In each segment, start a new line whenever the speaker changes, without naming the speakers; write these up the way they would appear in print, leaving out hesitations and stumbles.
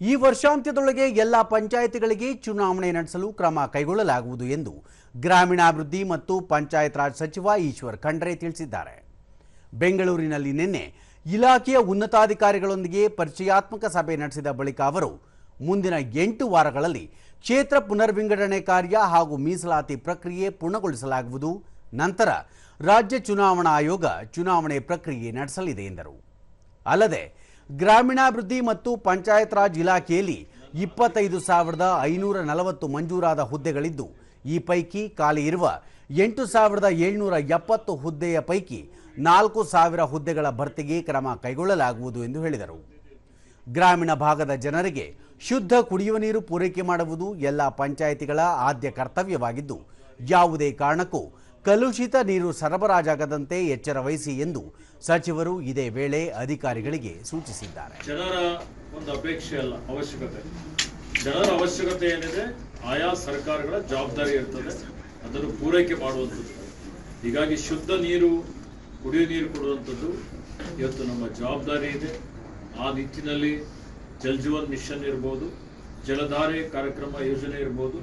ಈ ವರ್ಷಾಂತ್ಯದೊಳಗೆ ಎಲ್ಲ ಪಂಚಾಯಿತಿಗಳಿಗೆ ಚುನಾವಣೆ ನಡೆಸಲು ಕ್ರಮ ಕೈಗೊಳ್ಳಲಾಗುವುದು ಎಂದು ಗ್ರಾಮೀಣಾಭಿವೃದ್ಧಿ ಮತ್ತು ಪಂಚಾಯತ್ ರಾಜ್ ಸಚಿವ ಈಶ್ವರ್ ಖಂಡ್ರೆ ತಿಳಿಸಿದ್ದಾರೆ. ಬೆಂಗಳೂರಿನಲ್ಲಿ ನಿನ್ನೆ ಇಲಾಖೆಯ ಉನ್ನತಾಧಿಕಾರಿಗಳೊಂದಿಗೆ ಪರಿಚಯಾತ್ಮಕ ಸಭೆ ನಡೆಸಿದ ಬಳಿಕ ಅವರು ಮುಂದಿನ 8 ವಾರಗಳಲ್ಲಿ ಕ್ಷೇತ್ರ ಪುನರ್ವಿಂಗಡಣೆ ಕಾರ್ಯ ಹಾಗೂ ಮೀಸಲಾತಿ ಪ್ರಕ್ರಿಯೆ ಪೂರ್ಣಗೊಳಿಸಲಾಗುವುದು. ನಂತರ ರಾಜ್ಯ ಚುನಾವಣಾ ಆಯೋಗ ಚುನಾವಣೆ ಪ್ರಕ್ರಿಯೆ ನಡೆಸಲಿದೆ ಎಂದರು. ಅಲ್ಲದೆ ಗ್ರಾಮೀಣಾಭಿವೃದ್ಧಿ ಮತ್ತು ಪಂಚಾಯತ್ ರಾಜ್ ಇಲಾಖೆಯಲ್ಲಿ 25,540 ಮಂಜೂರಾದ ಹುದ್ದೆಗಳಿದ್ದು, ಈ ಪೈಕಿ ಖಾಲಿ ಇರುವ 8,770 ಹುದ್ದೆಯ ಪೈಕಿ 4,000 ಹುದ್ದೆಗಳ ಭರ್ತಿಗೆ ಕ್ರಮ ಕೈಗೊಳ್ಳಲಾಗುವುದು ಎಂದು ಹೇಳಿದರು. ಗ್ರಾಮೀಣ ಭಾಗದ ಜನರಿಗೆ ಶುದ್ಧ ಕುಡಿಯುವ ನೀರು ಪೂರೈಕೆ ಮಾಡುವುದು ಎಲ್ಲ ಪಂಚಾಯಿತಿಗಳ ಆದ್ಯ ಕರ್ತವ್ಯವಾಗಿದ್ದು, ಯಾವುದೇ ಕಾರಣಕ್ಕೂ ಕಲುಷಿತ ನೀರು ಸರಬರಾಜಾಗದಂತೆ ಎಚ್ಚರ ವಹಿಸಿ ಎಂದು ಸಚಿವರು ಇದೇ ವೇಳೆ ಅಧಿಕಾರಿಗಳಿಗೆ ಸೂಚಿಸಿದ್ದಾರೆ.
ಜನರ ಒಂದು ಅಪೇಕ್ಷೆ ಅಲ್ಲ, ಅವಶ್ಯಕತೆ. ಜನರ ಅವಶ್ಯಕತೆ ಏನಿದೆ ಆಯಾ ಸರ್ಕಾರಗಳ ಜವಾಬ್ದಾರಿ ಇರ್ತದೆ, ಅದನ್ನು ಪೂರೈಕೆ ಮಾಡುವಂಥದ್ದು. ಹೀಗಾಗಿ ಶುದ್ಧ ನೀರು, ಕುಡಿಯುವ ನೀರು ಕೊಡುವಂಥದ್ದು ಇವತ್ತು ನಮ್ಮ ಜವಾಬ್ದಾರಿ ಇದೆ. ಆ ನಿಟ್ಟಿನಲ್ಲಿ ಜಲ್ ಜೀವನ್ ಮಿಷನ್ ಇರ್ಬೋದು, ಜಲಧಾರೆ ಕಾರ್ಯಕ್ರಮ ಯೋಜನೆ ಇರ್ಬೋದು,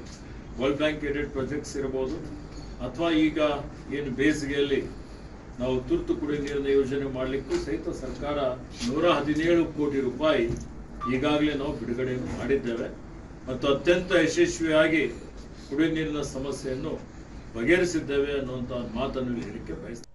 ವರ್ಲ್ಡ್ ಬ್ಯಾಂಕ್ ಏಡೆಡ್ ಪ್ರಾಜೆಕ್ಟ್ಸ್ ಇರ್ಬೋದು, ಅಥವಾ ಈಗ ಏನು ಬೇಸಿಗೆಯಲ್ಲಿ ನಾವು ತುರ್ತು ಕುಡಿಯುವ ನೀರಿನ ಯೋಜನೆ ಮಾಡಲಿಕ್ಕೂ ಸಹಿತ ಸರ್ಕಾರ 117 ಕೋಟಿ ರೂಪಾಯಿ ಈಗಾಗಲೇ ನಾವು ಬಿಡುಗಡೆಯನ್ನು ಮಾಡಿದ್ದೇವೆ ಮತ್ತು ಅತ್ಯಂತ ಯಶಸ್ವಿಯಾಗಿ ಕುಡಿಯುವ ನೀರಿನ ಸಮಸ್ಯೆಯನ್ನು ಬಗೆಹರಿಸಿದ್ದೇವೆ ಅನ್ನುವಂಥ ಮಾತನ್ನು ಹೇಳಲಿಕ್ಕೆ ಬಯಸ್ತೇವೆ.